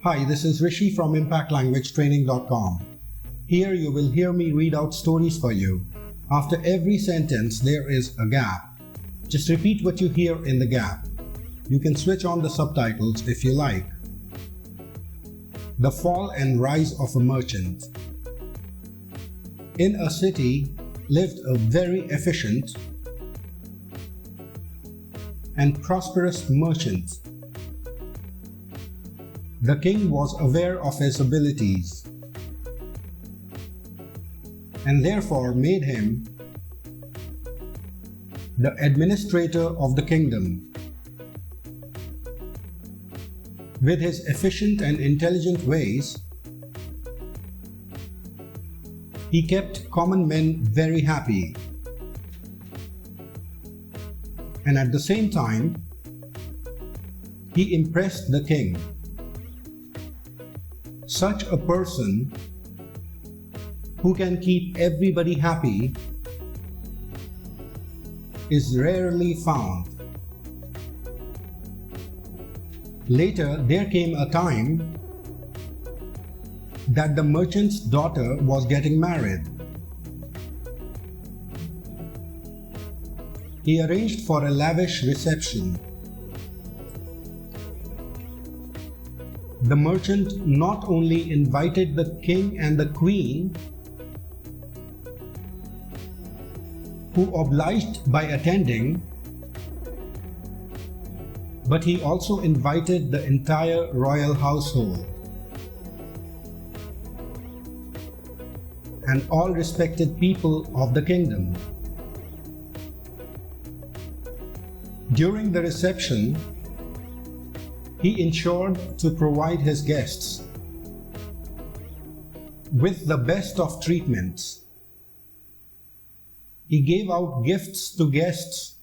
Hi, this is Rishi from ImpactLanguageTraining.com. Here you will hear me read out stories for you. After every sentence, there is a gap. Just repeat what you hear in the gap. You can switch on the subtitles if you like. The fall and rise of a merchant. In a city lived a very efficient and prosperous merchant. The king was aware of his abilities and therefore made him the administrator of the kingdom. With his efficient and intelligent ways, he kept common men very happy, and at the same time, he impressed the king. Such a person who can keep everybody happy is rarely found. Later, there came a time that the merchant's daughter was getting married. He arranged for a lavish reception. The merchant not only invited the king and the queen, who obliged by attending, but he also invited the entire royal household and all respected people of the kingdom. During the reception, he ensured to provide his guests with the best of treatments. He gave out gifts to guests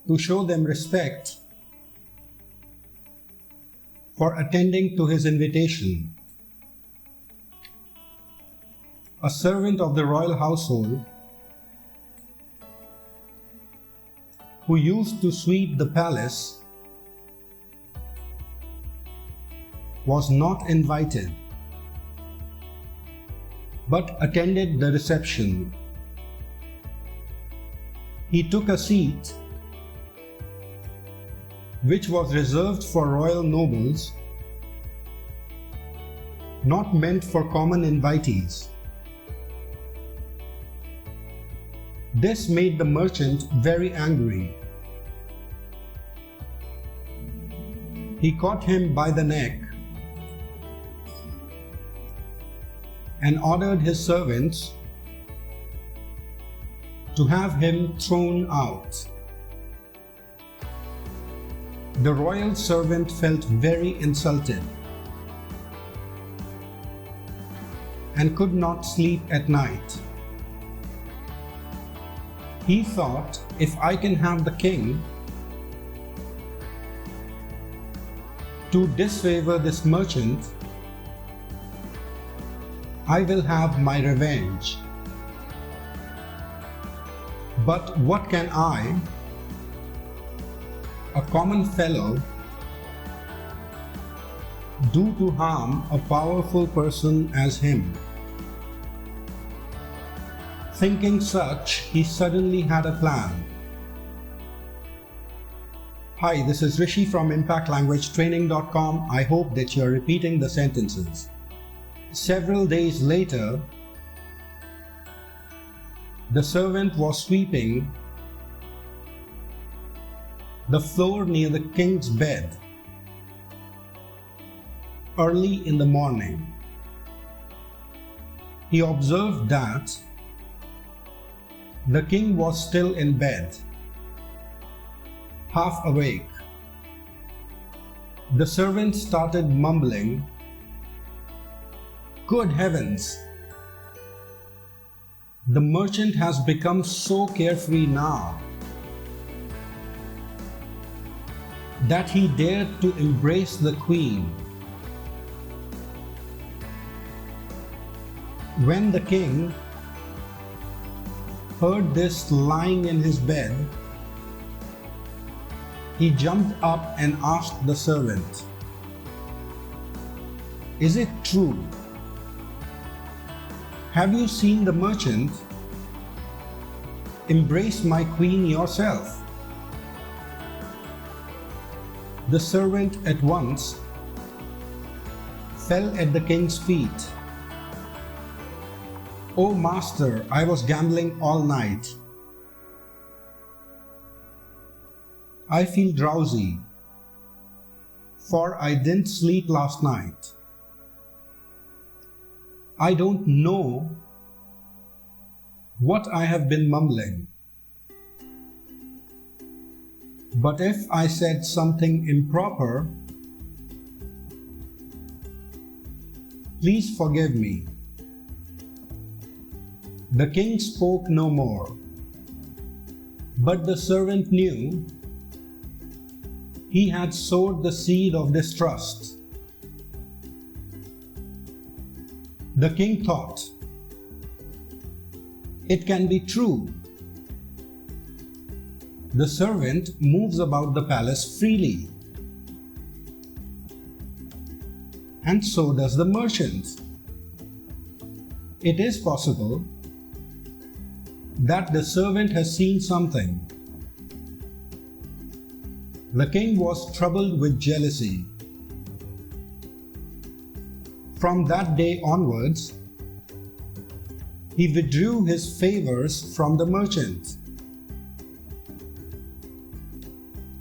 to show them respect for attending to his invitation. A servant of the royal household who used to sweep the palace was not invited, but attended the reception. He took a seat which was reserved for royal nobles, not meant for common invitees. This made the merchant very angry. He caught him by the neck and ordered his servants to have him thrown out. The royal servant felt very insulted and could not sleep at night. He thought, if I can have the king to disfavor this merchant, I will have my revenge. But what can I, a common fellow, do to harm a powerful person as him? Thinking such, he suddenly had a plan. Hi, this is Rishi from ImpactLanguageTraining.com. I hope that you are repeating the sentences. Several days later, the servant was sweeping the floor near the king's bed early in the morning. He observed that the king was still in bed, half awake. The servant started mumbling, "Good heavens! The merchant has become so carefree now that he dared to embrace the queen." When the king heard this lying in his bed, He jumped up and asked the servant, "Is it true? Have you seen the merchant? Embrace my queen yourself." The servant at once fell at the king's feet. "Oh master, I was gambling all night. I feel drowsy, for I didn't sleep last night. I don't know what I have been mumbling. But if I said something improper, please forgive me." The king spoke no more, but the servant knew he had sowed the seed of distrust. The king thought, "It can be true. The servant moves about the palace freely, and so does the merchant. It is possible that the servant has seen something." The king was troubled with jealousy. From that day onwards, he withdrew his favors from the merchant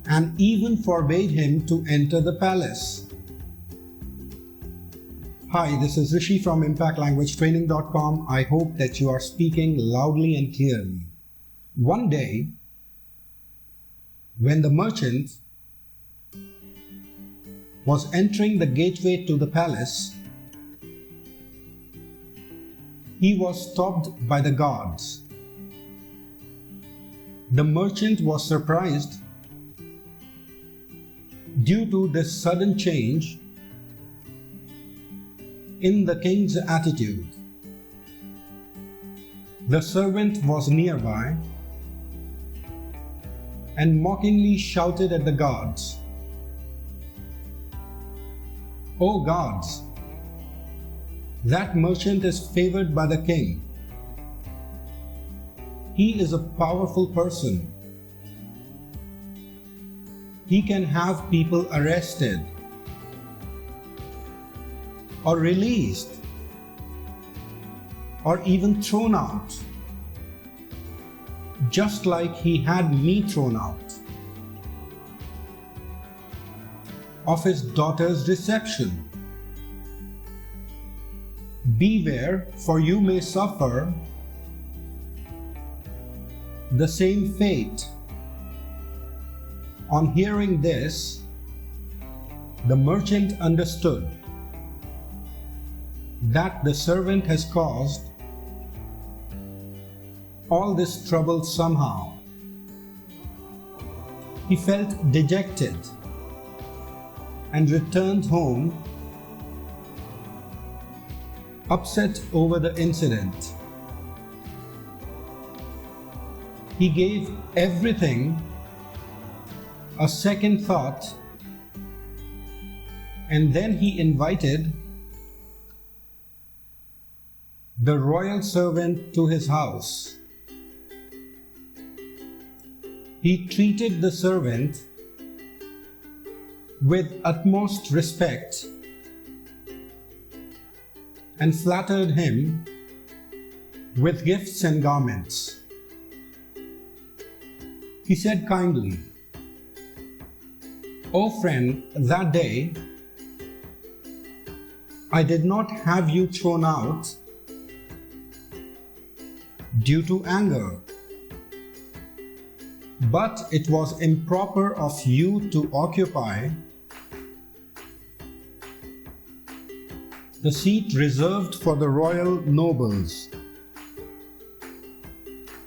and even forbade him to enter the palace. Hi, this is Rishi from ImpactLanguageTraining.com. I hope that you are speaking loudly and clearly. One day, when the merchant was entering the gateway to the palace, he was stopped by the guards. The merchant was surprised due to this sudden change in the king's attitude. The servant was nearby and mockingly shouted at the guards, "Oh guards, that merchant is favored by the king. He is a powerful person. He can have people arrested or released or even thrown out, just like he had me thrown out of his daughter's reception. Beware, for you may suffer the same fate." On hearing this, the merchant understood that the servant has caused all this trouble somehow. He felt dejected and returned home upset over the incident. He gave everything a second thought, and then he invited the royal servant to his house. He treated the servant with utmost respect and flattered him with gifts and garments. He said kindly, "Oh friend, that day I did not have you thrown out due to anger, but it was improper of you to occupy the seat reserved for the royal nobles.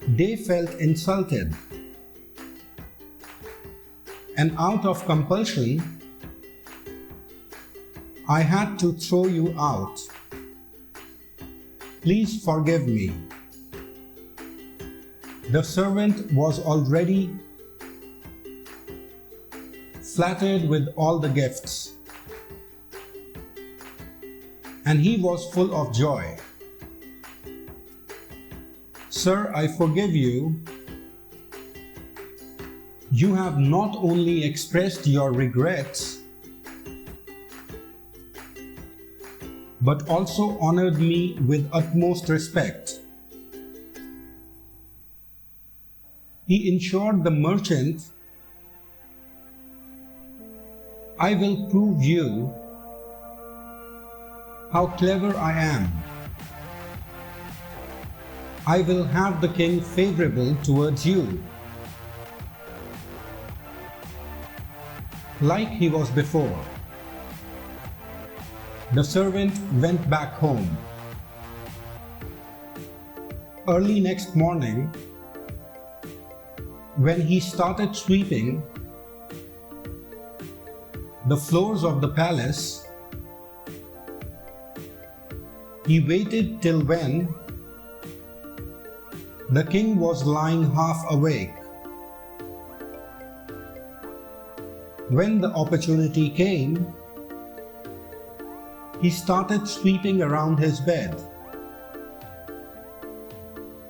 They felt insulted, and out of compulsion, I had to throw you out. Please forgive me." The servant was already flattered with all the gifts, and he was full of joy. Sir, I forgive you. You have not only expressed your regrets, but also honored me with utmost respect. He assured the merchant, I will prove you how clever I am. I will have the king favorable towards you, like he was before. The servant went back home. Early next morning, when he started sweeping the floors of the palace, he waited till when the king was lying half awake. When the opportunity came, he started sweeping around his bed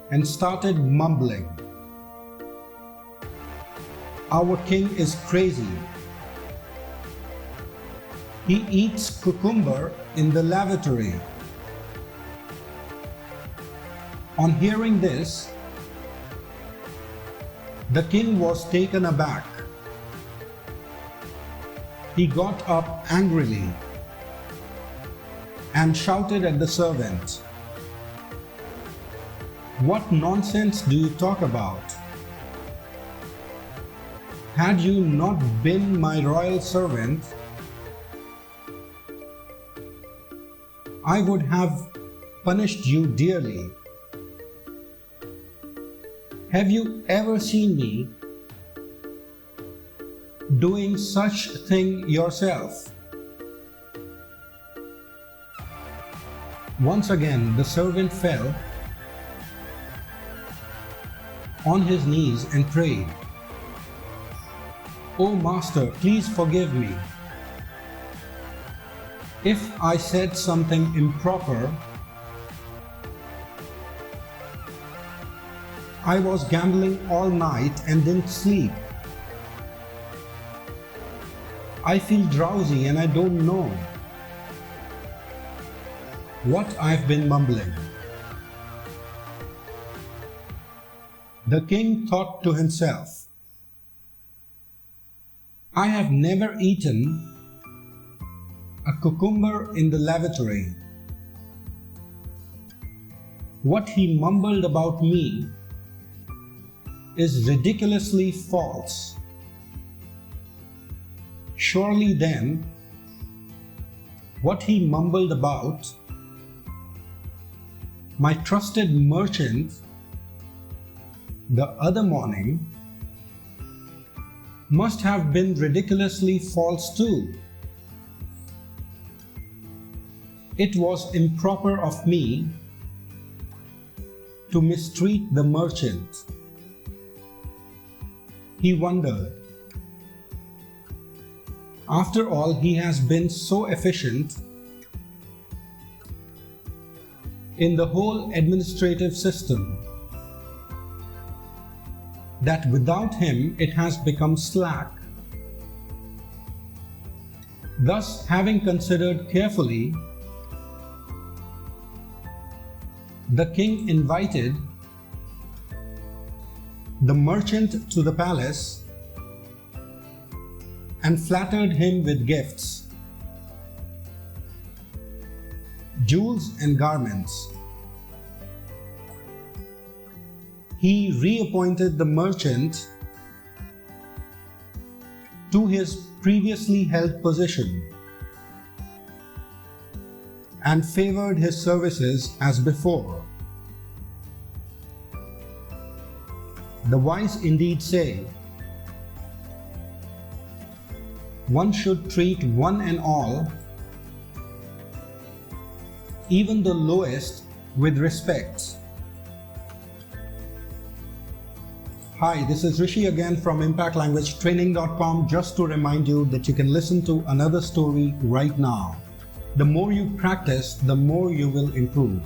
and started mumbling, Our king is crazy. He eats cucumber in the lavatory. On hearing this, the king was taken aback. He got up angrily and shouted at the servant, What nonsense do you talk about? Had you not been my royal servant, I would have punished you dearly. Have you ever seen me doing such a thing yourself? Once again, the servant fell on his knees and prayed, "O Master, please forgive me. If I said something improper, I was gambling all night and didn't sleep. I feel drowsy and I don't know what I've been mumbling." The king thought to himself, I have never eaten a cucumber in the lavatory. What he mumbled about me is ridiculously false. Surely then, what he mumbled about my trusted merchant the other morning must have been ridiculously false too. It was improper of me to mistreat the merchant. He wondered. After all, he has been so efficient in the whole administrative system that without him it has become slack. Thus, having considered carefully, the king invited the merchant to the palace and flattered him with gifts, jewels and garments. He reappointed the merchant to his previously held position and favored his services as before. The wise indeed say, one should treat one and all, even the lowest, with respect. Hi, this is Rishi again from impactlanguagetraining.com, just to remind you that you can listen to another story right now. The more you practice, the more you will improve.